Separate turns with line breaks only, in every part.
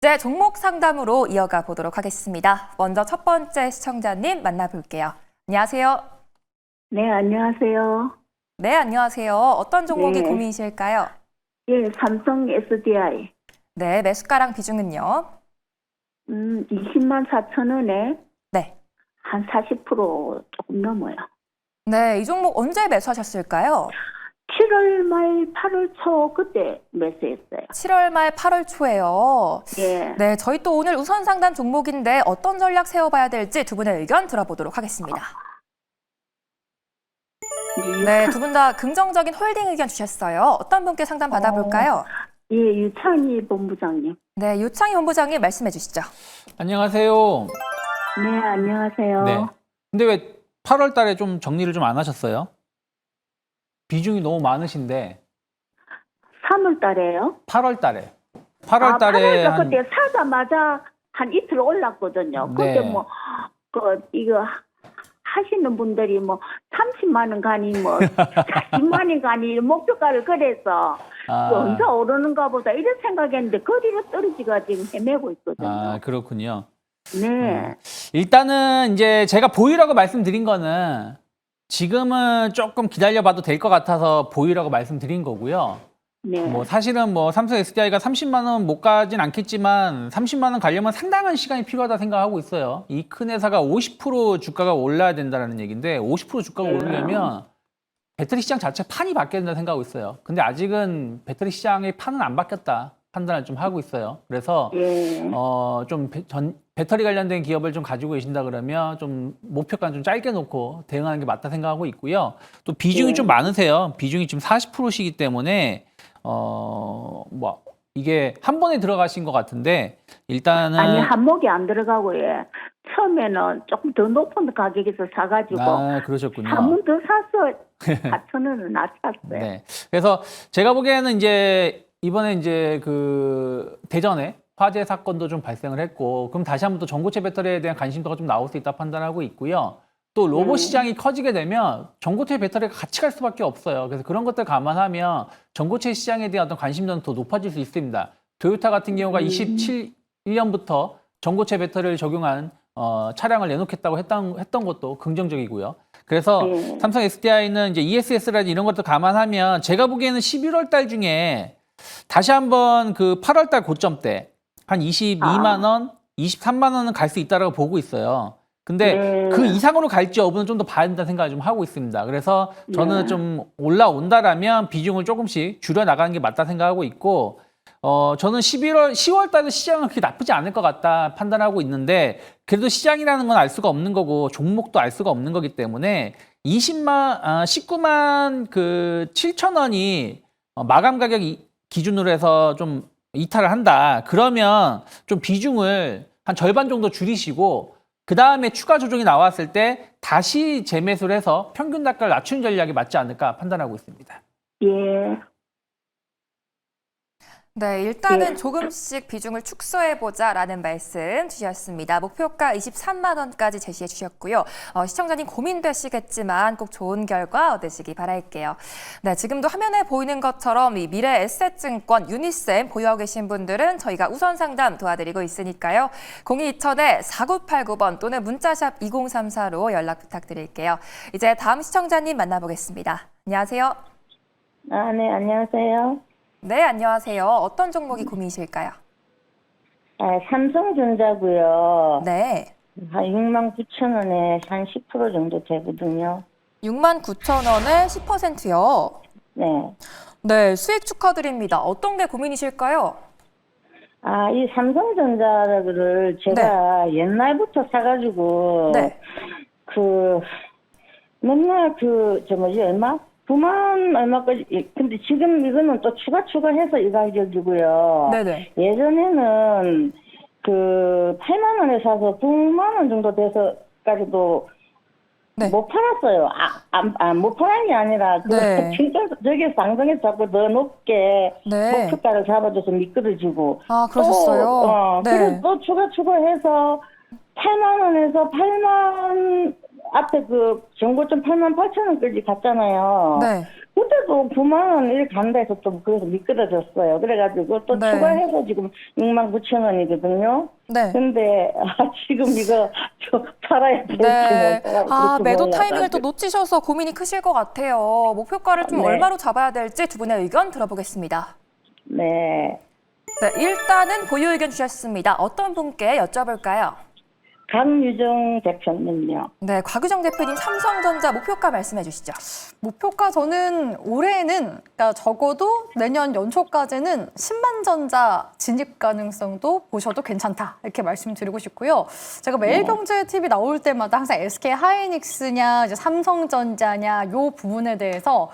이제 종목 상담으로 이어가 보도록 하겠습니다. 먼저 첫 번째 시청자님 만나볼게요. 안녕하세요.
네, 안녕하세요.
네, 안녕하세요. 어떤 종목이
네.
고민이실까요?
예, 삼성 SDI.
네, 매수가랑 비중은요?
20만 4천 원에
네.
한 40% 조금 넘어요.
네, 이 종목 언제 매수하셨을까요?
7월 말 8월 초 그때 매수했어요.
7월 말 8월 초에요.
예.
네, 저희 또 오늘 우선 상담 종목인데 어떤 전략 세워봐야 될지 두 분의 의견 들어보도록 하겠습니다. 네, 두 분 다 긍정적인 홀딩 의견 주셨어요. 어떤 분께 상담 받아볼까요?
예, 유창희 본부장님.
네, 유창희 본부장님 말씀해 주시죠.
안녕하세요.
네, 안녕하세요.
네. 근데 왜 8월 달에 좀 정리를 좀 안 하셨어요? 비중이 너무 많으신데
3월 달에요?
8월 달에 8월 달에
8월 달
한
그때 사자마자 한 이틀 올랐거든요.
네.
그때 이거 하시는 분들이 30만 원 가니 40만 원 가니 목표가를 그래서 언제 오르는가 보다 이런 생각했는데 거리로 떨어지가 지금 헤매고 있거든요.
그렇군요.
네.
일단은 이제 제가 보유라고 말씀드린 거는 지금은 조금 기다려봐도 될 것 같아서 보유라고 말씀드린 거고요.
네.
사실은 삼성 SDI가 30만 원 못 가진 않겠지만 30만 원 가려면 상당한 시간이 필요하다 생각하고 있어요. 이 큰 회사가 50% 주가가 올라야 된다는 얘기인데 50% 주가가 오르려면 배터리 시장 자체 판이 바뀌어야 된다 생각하고 있어요. 근데 아직은 배터리 시장의 판은 안 바뀌었다 판단을 좀 하고 있어요. 그래서
예.
좀 배터리 관련된 기업을 좀 가지고 계신다 그러면 좀 목표가는 좀 짧게 놓고 대응하는 게 맞다 생각하고 있고요. 또 비중이 좀 많으세요. 비중이 지금 40%시기 때문에 이게 한 번에 들어가신 것 같은데 일단은
아니 한목이 안 들어가고 처음에는 조금 더 높은 가격에서 사가지고
그러셨군요.
한 번 더 사서 4천 원을 낮췄어요.
네. 그래서 제가 보기에는 이제 이번에 이제 그 대전에 화재 사건도 좀 발생을 했고 그럼 다시 한번 또 전고체 배터리에 대한 관심도가 좀 나올 수 있다 판단하고 있고요. 또 로봇 시장이 커지게 되면 전고체 배터리가 같이 갈 수밖에 없어요. 그래서 그런 것들 감안하면 전고체 시장에 대한 어떤 관심도는 더 높아질 수 있습니다. 토요타 같은 경우가 27년부터 전고체 배터리를 적용한 차량을 내놓겠다고 했던 것도 긍정적이고요. 그래서 삼성 SDI는 이제 ESS라든지 이런 것들 감안하면 제가 보기에는 11월 달 중에 다시 한번 그 8월 달 고점 때 한 22만 원, 23만 원은 갈 수 있다라고 보고 있어요. 근데 그 이상으로 갈지 여부는 좀 더 봐야 된다는 생각을 좀 하고 있습니다. 그래서 저는 좀 올라온다라면 비중을 조금씩 줄여 나가는 게 맞다 생각하고 있고 저는 10월 달에 시장은 그렇게 나쁘지 않을 것 같다 판단하고 있는데 그래도 시장이라는 건 알 수가 없는 거고 종목도 알 수가 없는 거기 때문에 19만 7천 원이 마감 가격 기준으로 해서 좀 이탈을 한다. 그러면 좀 비중을 한 절반 정도 줄이시고 그 다음에 추가 조정이 나왔을 때 다시 재매수를 해서 평균 단가를 낮추는 전략이 맞지 않을까 판단하고 있습니다.
예.
네, 일단은 조금씩 비중을 축소해보자라는 말씀 주셨습니다. 목표가 23만 원까지 제시해 주셨고요. 시청자님 고민되시겠지만 꼭 좋은 결과 얻으시기 바랄게요. 네, 지금도 화면에 보이는 것처럼 이 미래에셋증권 유니쌤 보유하고 계신 분들은 저희가 우선 상담 도와드리고 있으니까요. 0220-4989번 또는 문자샵 2034로 연락 부탁드릴게요. 이제 다음 시청자님 만나보겠습니다. 안녕하세요.
네, 안녕하세요.
네, 안녕하세요. 어떤 종목이 고민이실까요?
삼성전자고요.
네.
한 6만 9천 원에 한 10% 정도 되거든요.
69,000원에 10%요.
네.
네, 수익 축하드립니다. 어떤 게 고민이실까요?
이 삼성전자를 제가 옛날부터 사가지고
네.
맨날 얼마? 9만 얼마까지. 근데 지금 이거는 또 추가해서 이 가격이고요.
네네.
예전에는 8만 원에 사서 9만 원 정도 돼서까지도
네.
못 팔았어요. 못 팔은 게 아니라
네.
저기 상승해서 자꾸 더 높게
네.
목표가를 잡아줘서 미끄러지고.
그러셨어요?
네. 그래서 또 추가해서 8만 원에서 8만 앞에 그 정고점 88,000원까지 갔잖아요.
네.
그때도 9만 원 이렇게 간다 해서 또 그래서 미끄러졌어요. 그래가지고 또
네.
추가해서 지금 69,000원이거든요.
네.
근데 지금 이거 저 팔아야 될지
네.
그렇게
매도
몰라가지고.
타이밍을 또 놓치셔서 고민이 크실 것 같아요. 목표가를 좀
네.
얼마로 잡아야 될지 두 분의 의견 들어보겠습니다.
네.
네, 일단은 보유 의견 주셨습니다. 어떤 분께 여쭤볼까요?
강유정 대표님요.
네, 곽유정 대표님 삼성전자 목표가 말씀해 주시죠.
목표가 저는 올해는 그러니까 적어도 내년 연초까지는 10만 전자 진입 가능성도 보셔도 괜찮다 이렇게 말씀드리고 싶고요. 제가 매일경제 TV 나올 때마다 항상 SK 하이닉스냐 이제 삼성전자냐 요 부분에 대해서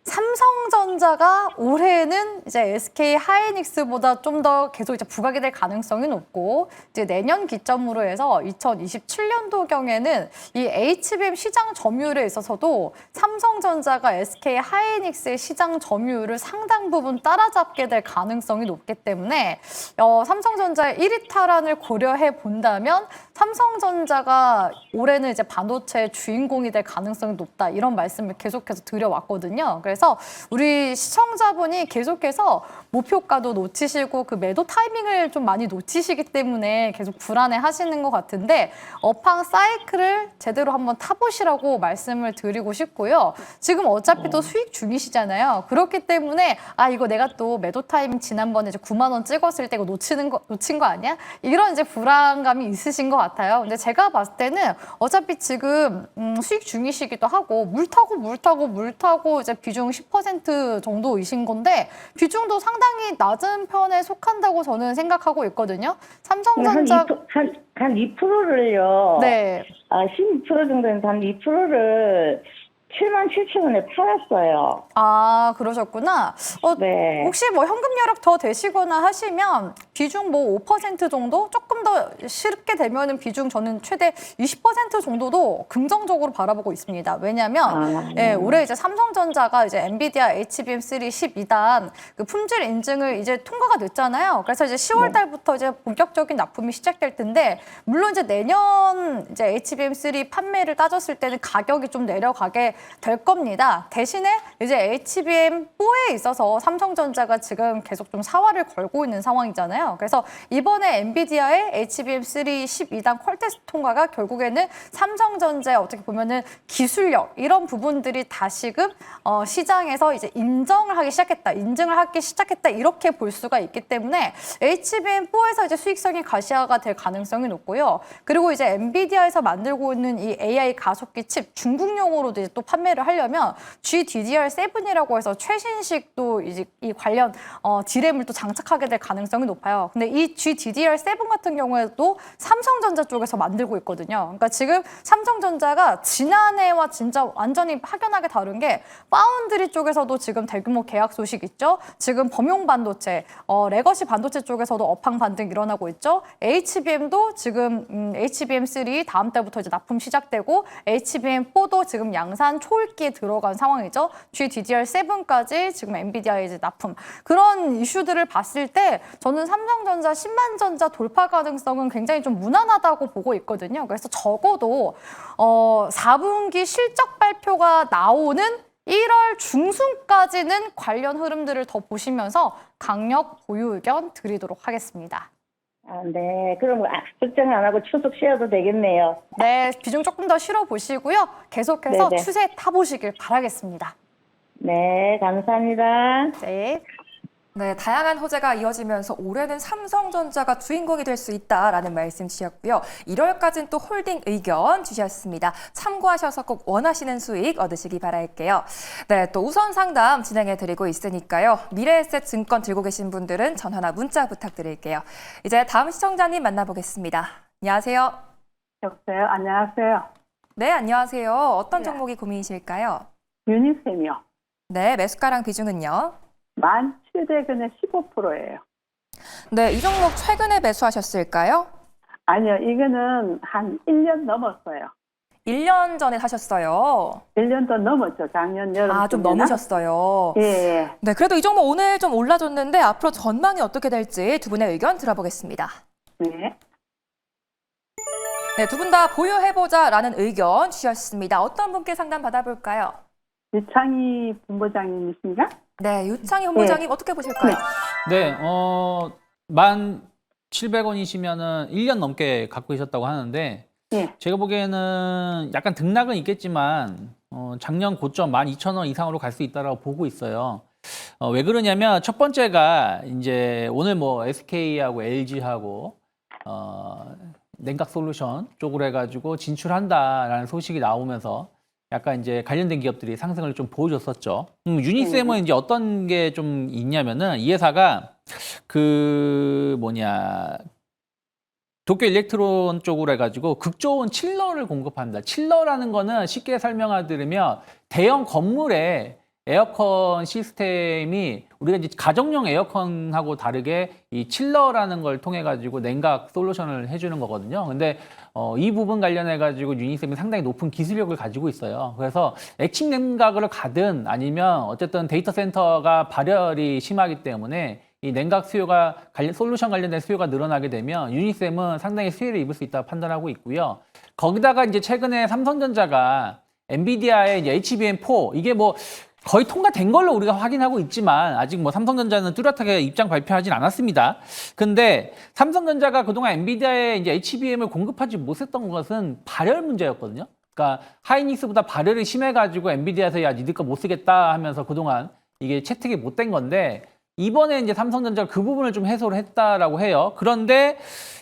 삼성전자가 올해는 이제 SK 하이닉스보다 좀 더 계속 이제 부각이 될 가능성이 높고 이제 내년 기점으로 해서 2027년도경에는 이 HBM 시장 점유율에 있어서도 삼성전자가 SK 하이닉스의 시장 점유율을 상당 부분 따라잡게 될 가능성이 높기 때문에 삼성전자의 1위 탈환을 고려해 본다면 삼성전자가 올해는 이제 반도체의 주인공이 될 가능성이 높다 이런 말씀을 계속해서 드려왔거든요. 그래서 우리 시청자분이 계속해서 목표가도 놓치시고 그 매도 타이밍을 좀 많이 놓치시기 때문에 계속 불안해 하시는 것 같은데 업황 사이클을 제대로 한번 타보시라고 말씀을 드리고 싶고요. 지금 어차피 또 수익 중이시잖아요. 그렇기 때문에 이거 내가 또 매도 타이밍 지난번에 이제 9만 원 찍었을 때 이거 놓친 거 아니야? 이런 이제 불안감이 있으신 것 같아요. 근데 제가 봤을 때는 어차피 지금 수익 중이시기도 하고 물 타고 이제 비중 10% 정도이신 건데 비중도 상당히 낮은 편에 속한다고 저는 생각하고 있거든요. 삼성전자
한 2%를요.
네.
12% 정도에서 한 2%를 77,000원에 팔았어요.
그러셨구나.
네.
혹시 뭐 현금 여력 더 되시거나 하시면 비중 뭐 5% 정도 조금 더 쉽게 되면은 비중 저는 최대 20% 정도도 긍정적으로 바라보고 있습니다. 왜냐하면 올해 이제 삼성전자가 이제 엔비디아 HBM3 12단 그 품질 인증을 이제 통과가 됐잖아요. 그래서 이제 10월 달부터 이제 본격적인 납품이 시작될 텐데 물론 이제 내년 이제 HBM3 판매를 따졌을 때는 가격이 좀 내려가게 될 겁니다. 대신에 이제 HBM4에 있어서 삼성전자가 지금 계속 좀 사활을 걸고 있는 상황이잖아요. 그래서 이번에 엔비디아의 HBM3 12단 퀄테스트 통과가 결국에는 삼성전자의 어떻게 보면은 기술력 이런 부분들이 다시금 시장에서 이제 인증을 하기 시작했다 이렇게 볼 수가 있기 때문에 HBM4에서 이제 수익성이 가시화가 될 가능성이 높고요. 그리고 이제 엔비디아에서 만들고 있는 이 AI 가속기 칩 중국용으로도 이제 또 판매를 하려면 GDDR7이라고 해서 최신식 또 이제 이 관련 D램을 또 장착하게 될 가능성이 높아요. 근데 이 GDDR7 같은 경우에도 삼성전자 쪽에서 만들고 있거든요. 그러니까 지금 삼성전자가 지난해와 진짜 완전히 확연하게 다른 게 파운드리 쪽에서도 지금 대규모 계약 소식 있죠. 지금 범용 반도체, 레거시 반도체 쪽에서도 업황 반등 일어나고 있죠. HBM도 지금 HBM3 다음 달부터 이제 납품 시작되고 HBM4도 지금 양산 초읽기에 들어간 상황이죠. GDDR7까지 지금 엔비디아의 이제 납품. 그런 이슈들을 봤을 때 저는 삼성전자 10만 전자 돌파 가능성은 굉장히 좀 무난하다고 보고 있거든요. 그래서 적어도 4분기 실적 발표가 나오는 1월 중순까지는 관련 흐름들을 더 보시면서 강력 보유 의견 드리도록 하겠습니다.
네. 그럼 걱정 안 하고 추석 쉬어도 되겠네요.
네, 비중 조금 더 실어보시고요. 계속해서
네네.
추세 타보시길 바라겠습니다.
네, 감사합니다.
네.
네, 다양한 호재가 이어지면서 올해는 삼성전자가 주인공이 될 수 있다라는 말씀 주셨고요. 1월까지는 또 홀딩 의견 주셨습니다. 참고하셔서 꼭 원하시는 수익 얻으시기 바랄게요. 네, 또 우선 상담 진행해드리고 있으니까요. 미래에셋 증권 들고 계신 분들은 전화나 문자 부탁드릴게요. 이제 다음 시청자님 만나보겠습니다. 안녕하세요.
여보세요? 안녕하세요.
네, 안녕하세요. 어떤
네.
종목이 고민이실까요?
유니셈이요.
네, 매수가랑 비중은요?
17,000원에 15%예요.
네, 이 종목 최근에 매수하셨을까요?
아니요, 이거는 한 1년 넘었어요.
1년 전에 사셨어요.
1년도 넘었죠, 작년 여름.
좀 넘으셨어요.
예.
네, 그래도 이 종목 오늘 좀 올라줬는데 앞으로 전망이 어떻게 될지 두 분의 의견 들어보겠습니다.
네.
네, 두 분 다 보유해보자라는 의견 주셨습니다. 어떤 분께 상담 받아볼까요?
유창희 본부장님이십니까?
네, 유창희 본부장님 어떻게 보실까요?
네, 1,700원이시면은 1년 넘게 갖고 계셨다고 하는데,
예.
제가 보기에는 약간 등락은 있겠지만, 작년 고점 12,000원 이상으로 갈 수 있다라고 보고 있어요. 왜 그러냐면, 첫 번째가 이제 오늘 뭐 SK하고 LG하고, 냉각 솔루션 쪽으로 해가지고 진출한다라는 소식이 나오면서 약간 이제 관련된 기업들이 상승을 좀 보여줬었죠. 유니셈은 이제 어떤 게 좀 있냐면은 이 회사가 도쿄 일렉트론 쪽으로 해가지고 극저온 칠러를 공급합니다. 칠러라는 거는 쉽게 설명드리면 대형 건물에 에어컨 시스템이 우리가 이제 가정용 에어컨하고 다르게 이 칠러라는 걸 통해 가지고 냉각 솔루션을 해주는 거거든요. 근데 이 부분 관련해 가지고 유니셈이 상당히 높은 기술력을 가지고 있어요. 그래서 액침 냉각을 가든 아니면 어쨌든 데이터 센터가 발열이 심하기 때문에 이 냉각 수요가 솔루션 관련된 수요가 늘어나게 되면 유니셈은 상당히 수혜를 입을 수 있다고 판단하고 있고요. 거기다가 이제 최근에 삼성전자가 엔비디아의 이제 HBM4 이게 뭐 거의 통과된 걸로 우리가 확인하고 있지만 아직 뭐 삼성전자는 뚜렷하게 입장 발표하진 않았습니다. 근데 삼성전자가 그동안 엔비디아에 이제 HBM을 공급하지 못했던 것은 발열 문제였거든요. 그러니까 하이닉스보다 발열이 심해가지고 엔비디아에서 야 니들 거 못 쓰겠다 하면서 그동안 이게 채택이 못 된 건데 이번에 이제 삼성전자가 그 부분을 좀 해소를 했다라고 해요. 그런데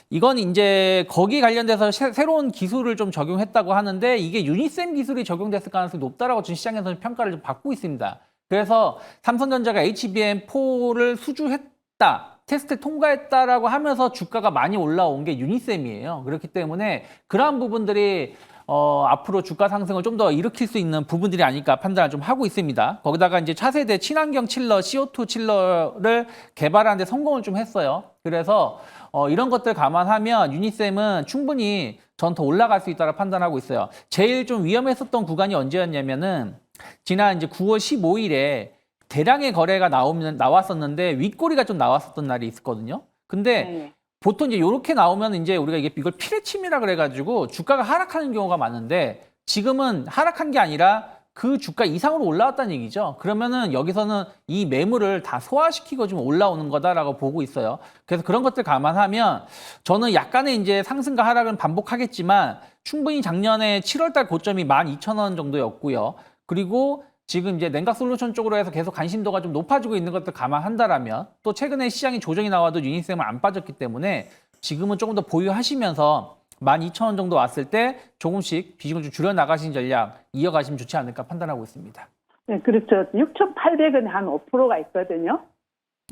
이건 이제 거기 관련돼서 새로운 기술을 좀 적용했다고 하는데 이게 유니셈 기술이 적용됐을 가능성이 높다라고 지금 시장에서는 평가를 좀 받고 있습니다. 그래서 삼성전자가 HBM4를 수주했다, 테스트 통과했다라고 하면서 주가가 많이 올라온 게 유니셈이에요. 그렇기 때문에 그러한 부분들이 앞으로 주가 상승을 좀 더 일으킬 수 있는 부분들이 아닐까 판단을 좀 하고 있습니다. 거기다가 이제 차세대 친환경 칠러, CO2 칠러를 개발하는 데 성공을 좀 했어요. 그래서 이런 것들 감안하면 유니셈은 충분히 전 더 올라갈 수 있다고 판단하고 있어요. 제일 좀 위험했었던 구간이 언제였냐면은 지난 이제 9월 15일에 대량의 거래가 나왔었는데 윗꼬리가 좀 나왔었던 날이 있었거든요. 근데
네.
보통 이제 이렇게 나오면 이제 우리가 이걸 피레침이라 그래가지고 주가가 하락하는 경우가 많은데 지금은 하락한 게 아니라 그 주가 이상으로 올라왔다는 얘기죠. 그러면은 여기서는 이 매물을 다 소화시키고 좀 올라오는 거다라고 보고 있어요. 그래서 그런 것들 감안하면 저는 약간의 이제 상승과 하락은 반복하겠지만 충분히 작년에 7월달 고점이 12,000원 정도였고요. 그리고 지금 이제 냉각 솔루션 쪽으로 해서 계속 관심도가 좀 높아지고 있는 것들 감안한다라면 또 최근에 시장이 조정이 나와도 유니셈은 안 빠졌기 때문에 지금은 조금 더 보유하시면서 12,000원 정도 왔을 때 조금씩 비중을 좀 줄여 나가신 전략 이어가시면 좋지 않을까 판단하고 있습니다.
네, 그렇죠. 6,800원에 한 5%가 있거든요.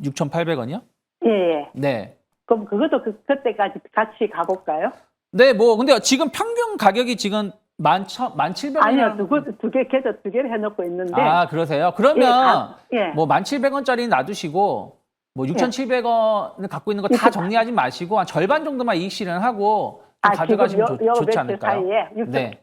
6,800원이요?
예.
네.
그럼 그것도 그때까지 같이 가볼까요?
네, 뭐 근데 지금 평균 가격이 지금 11,700원.
아니요, 계좌 두 개를 해놓고 있는데.
아, 그러세요? 그러면
예.
뭐 11,700원짜리는 놔두시고 뭐 6,700원을 갖고 있는 거 다 정리하지 마시고 한 절반 정도만 이익 실현하고 좀 가져가시면 좋지 않을까요?
사이에
네.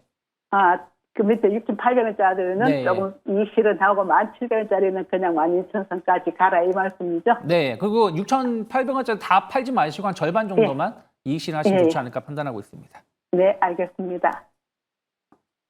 그 밑에 6,800원짜리는
네.
조금 이익 실현하고 1,700원짜리는 그냥 12,000원까지 가라 이 말씀이죠?
네. 그리고 6,800원짜리 다 팔지 마시고 한 절반 정도만 이익 실현하시면
예.
좋지 않을까 판단하고 있습니다.
네, 알겠습니다.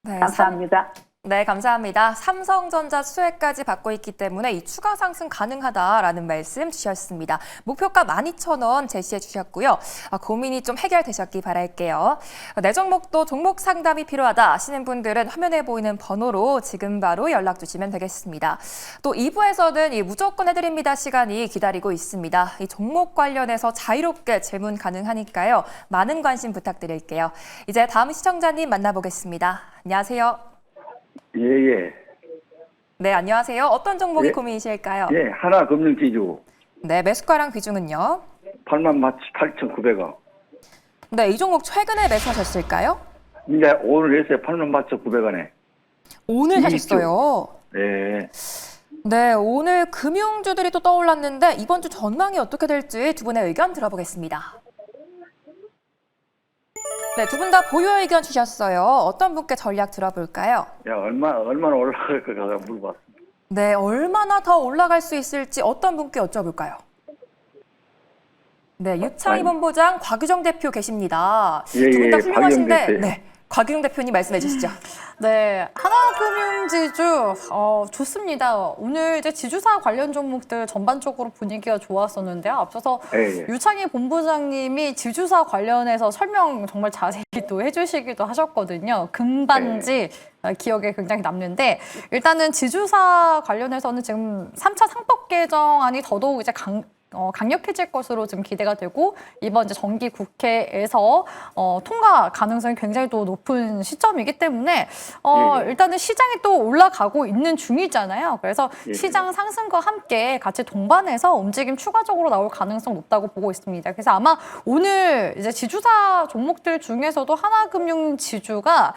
네,
감사합니다.
네, 감사합니다. 삼성전자 수혜까지 받고 있기 때문에 이 추가 상승 가능하다라는 말씀 주셨습니다. 목표가 12,000원 제시해 주셨고요. 고민이 좀 해결되셨기 바랄게요. 내 종목도 종목 상담이 필요하다 하시는 분들은 화면에 보이는 번호로 지금 바로 연락 주시면 되겠습니다. 또 2부에서는 이 무조건 해드립니다 시간이 기다리고 있습니다. 이 종목 관련해서 자유롭게 질문 가능하니까요. 많은 관심 부탁드릴게요. 이제 다음 시청자님 만나보겠습니다. 안녕하세요.
예.
네, 안녕하세요. 어떤 종목이
예.
고민이실까요?
예, 하나금융지주
네, 매수가랑 비중은요?
88,900원.
네, 이 종목 최근에 매수하셨을까요?
이제 오늘 했어요. 88,900원에.
오늘
이익
하셨어요.
예.
네, 오늘 금융주들이 또 떠올랐는데 이번 주 전망이 어떻게 될지 두 분의 의견 들어보겠습니다. 네, 두 분 다 보유 의견 주셨어요. 어떤 분께 전략 들어볼까요?
야, 얼마나 올라갈 거가 물어봤습니다.
네, 얼마나 더 올라갈 수 있을지 어떤 분께 여쭤볼까요? 네, 유창희 본부장, 곽유정 대표 계십니다.
예,
두 분 다
예,
훌륭하신데,
곽유정 대표.
네, 곽유정 대표님 말씀해 주시죠.
네, 하나금융지주 좋습니다. 오늘 이제 지주사 관련 종목들 전반적으로 분위기가 좋았었는데요. 앞서서
예, 예.
유창희 본부장님이 지주사 관련해서 설명 정말 자세히 또 해주시기도 하셨거든요. 금반지 기억에 굉장히 남는데 일단은 지주사 관련해서는 지금 3차 상법 개정안이 더더욱 이제 강력해질 것으로 지금 기대가 되고 이번 이제 정기 국회에서 통과 가능성이 굉장히 또 높은 시점이기 때문에
예.
일단은 시장이 또 올라가고 있는 중이잖아요. 그래서
예.
시장 상승과 함께 같이 동반해서 움직임 추가적으로 나올 가능성 높다고 보고 있습니다. 그래서 아마 오늘 이제 지주사 종목들 중에서도 하나금융 지주가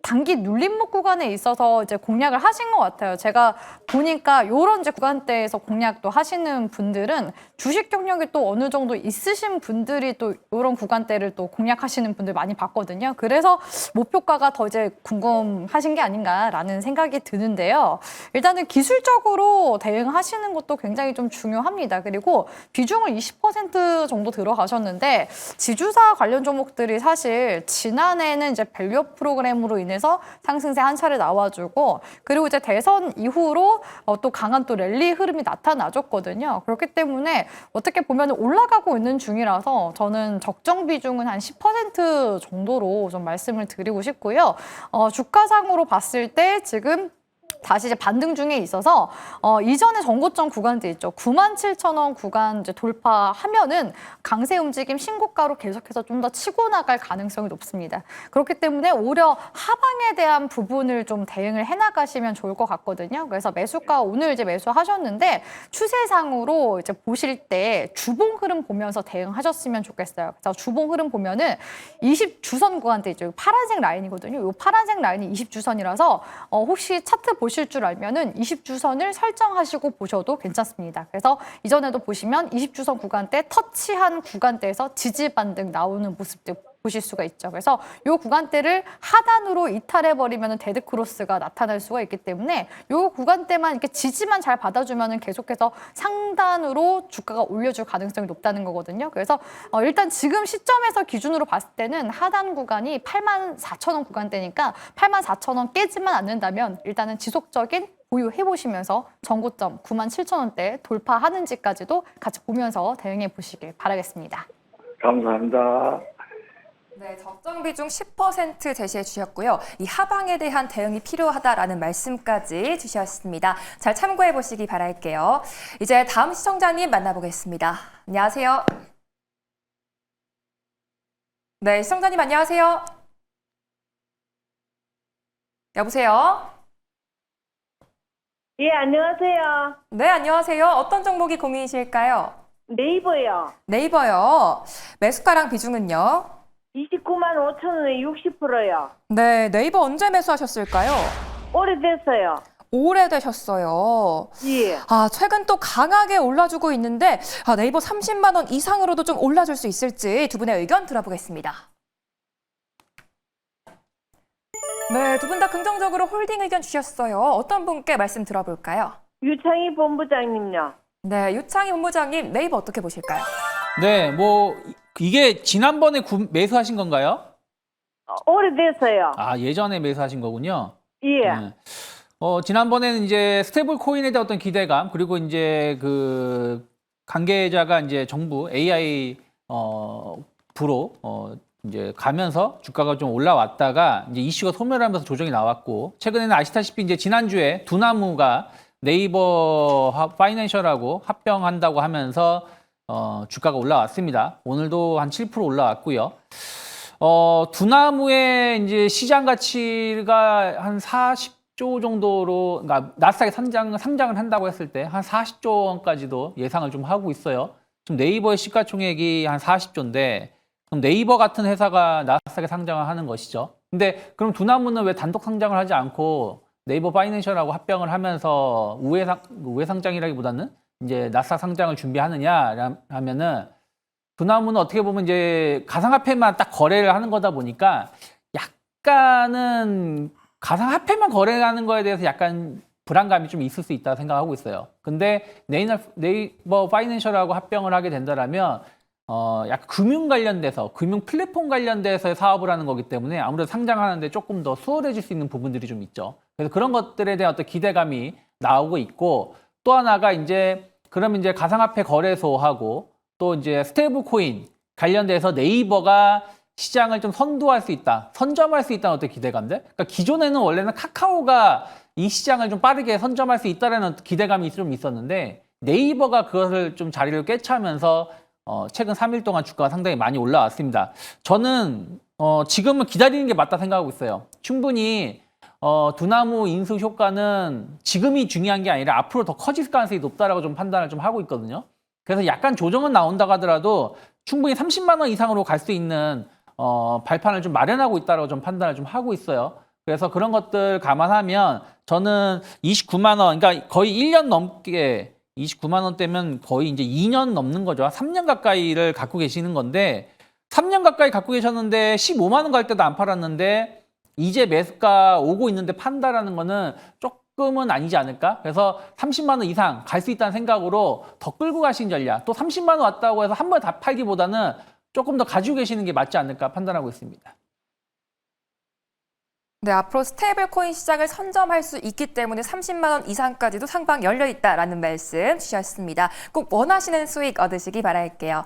단기 눌림목 구간에 있어서 이제 공략을 하신 것 같아요. 제가 보니까 이런 이제 구간대에서 공략도 하시는 분들은 주식 경력이 또 어느 정도 있으신 분들이 또 이런 구간대를 또 공략하시는 분들 많이 봤거든요. 그래서 목표가가 더 이제 궁금하신 게 아닌가라는 생각이 드는데요. 일단은 기술적으로 대응하시는 것도 굉장히 좀 중요합니다. 그리고 비중을 20% 정도 들어가셨는데 지주사 관련 종목들이 사실 지난해는 이제 밸류업 프로그램으로 인해서 상승세 한 차례 나와주고 그리고 이제 대선 이후로 또 강한 또 랠리 흐름이 나타나줬거든요. 그렇기 때문에 어떻게 보면 올라가고 있는 중이라서 저는 적정 비중은 한 10% 정도로 좀 말씀을 드리고 싶고요. 주가상으로 봤을 때 지금 다시 이제 반등 중에 있어서 이전에 전고점 구간대 있죠. 97,000원 구간 이제 돌파하면은 강세 움직임 신고가로 계속해서 좀 더 치고 나갈 가능성이 높습니다. 그렇기 때문에 오히려 하방에 대한 부분을 좀 대응을 해나가시면 좋을 것 같거든요. 그래서 매수가 오늘 이제 매수하셨는데 추세상으로 이제 보실 때 주봉 흐름 보면서 대응하셨으면 좋겠어요. 그래서 주봉 흐름 보면은 20주선 구간대 있죠. 파란색 라인이거든요. 이 파란색 라인이 20주선이라서 혹시 차트 보실 줄 알면은 20주선을 설정하시고 보셔도 괜찮습니다. 그래서 이전에도 보시면 20주선 구간대 터치한 구간대에서 지지 반등 나오는 모습들 보실 수가 있죠. 그래서 이 구간대를 하단으로 이탈해버리면 데드 크로스가 나타날 수가 있기 때문에 이 구간대만 이렇게 지지만 잘 받아주면 계속해서 상단으로 주가가 올려줄 가능성이 높다는 거거든요. 그래서 일단 지금 시점에서 기준으로 봤을 때는 하단 구간이 84,000원 구간대니까 84,000원 깨지만 않는다면 일단은 지속적인 보유해보시면서 전고점 97,000원대 돌파하는지까지도 같이 보면서 대응해 보시길 바라겠습니다.
감사합니다.
네, 적정 비중 10% 제시해 주셨고요. 이 하방에 대한 대응이 필요하다라는 말씀까지 주셨습니다. 잘 참고해 보시기 바랄게요. 이제 다음 시청자님 만나보겠습니다. 안녕하세요. 네, 시청자님 안녕하세요. 여보세요?
예, 안녕하세요.
네, 안녕하세요. 어떤 종목이 고민이실까요?
네이버요.
네이버요. 매수가랑 비중은요?
29만 5천 원에 60%요.
네, 네이버 언제 매수하셨을까요?
오래됐어요.
오래되셨어요.
예.
최근 또 강하게 올라주고 있는데 네이버 30만 원 이상으로도 좀 올라줄 수 있을지 두 분의 의견 들어보겠습니다. 네, 두 분 다 긍정적으로 홀딩 의견 주셨어요. 어떤 분께 말씀 들어볼까요?
유창희 본부장님요.
네, 유창희 본부장님 네이버 어떻게 보실까요?
네, 뭐 이게 지난번에 매수하신 건가요?
오래됐어요.
예전에 매수하신 거군요.
예.
네. 지난번에는 이제 스테이블 코인에 대한 어떤 기대감, 그리고 이제 그 관계자가 이제 정부 AI 부로 이제 가면서 주가가 좀 올라왔다가 이제 이슈가 소멸하면서 조정이 나왔고, 최근에는 아시다시피 이제 지난주에 두나무가 네이버 파이낸셜하고 합병한다고 하면서 주가가 올라왔습니다. 오늘도 한 7% 올라왔고요. 두나무의 이제 시장 가치가 한 40조 정도로, 그러니까 나스닥에 상장을 한다고 했을 때 한 40조 원까지도 예상을 좀 하고 있어요. 지금 네이버의 시가총액이 한 40조인데, 그럼 네이버 같은 회사가 나스닥에 상장을 하는 것이죠. 근데 그럼 두나무는 왜 단독 상장을 하지 않고 네이버 파이낸셜하고 합병을 하면서 우회 상장이라기보다는 이제 나스닥 상장을 준비하느냐 하면은, 두나무는 어떻게 보면 이제 가상화폐만 딱 거래를 하는 거다 보니까 약간은 가상화폐만 거래하는 거에 대해서 약간 불안감이 좀 있을 수 있다고 생각하고 있어요. 근데 네이버 파이낸셜하고 합병을 하게 된다라면 약간 금융 관련돼서 금융 플랫폼 관련돼서 사업을 하는 거기 때문에 아무래도 상장하는데 조금 더 수월해질 수 있는 부분들이 좀 있죠. 그래서 그런 것들에 대한 어떤 기대감이 나오고 있고 또 하나가 이제 그러면 이제 가상화폐 거래소하고 또 이제 스테이블 코인 관련돼서 네이버가 시장을 좀 선도할 수 있다, 선점할 수 있다는 어떤 기대감들. 그러니까 기존에는 원래는 카카오가 이 시장을 좀 빠르게 선점할 수 있다라는 기대감이 좀 있었는데 네이버가 그것을 좀 자리를 꿰차면서 최근 3일 동안 주가가 상당히 많이 올라왔습니다. 저는 지금은 기다리는 게 맞다 생각하고 있어요. 충분히 두나무 인수 효과는 지금이 중요한 게 아니라 앞으로 더 커질 가능성이 높다라고 좀 판단을 좀 하고 있거든요. 그래서 약간 조정은 나온다고 하더라도 충분히 30만 원 이상으로 갈 수 있는 발판을 좀 마련하고 있다라고 좀 판단을 좀 하고 있어요. 그래서 그런 것들 감안하면 저는 29만 원, 그러니까 거의 1년 넘게 29만 원대면 거의 이제 2년 넘는 거죠. 3년 가까이를 갖고 계시는 건데 3년 가까이 갖고 계셨는데 15만 원 갈 때도 안 팔았는데 이제 매수가 오고 있는데 판다라는 거는 조금은 아니지 않을까? 그래서 30만 원 이상 갈 수 있다는 생각으로 더 끌고 가신 전략. 또 30만 원 왔다고 해서 한 번에 다 팔기보다는 조금 더 가지고 계시는 게 맞지 않을까 판단하고 있습니다.
네, 앞으로 스테이블 코인 시장을 선점할 수 있기 때문에 30만 원 이상까지도 상방 열려 있다라는 말씀 주셨습니다. 꼭 원하시는 수익 얻으시기 바랄게요.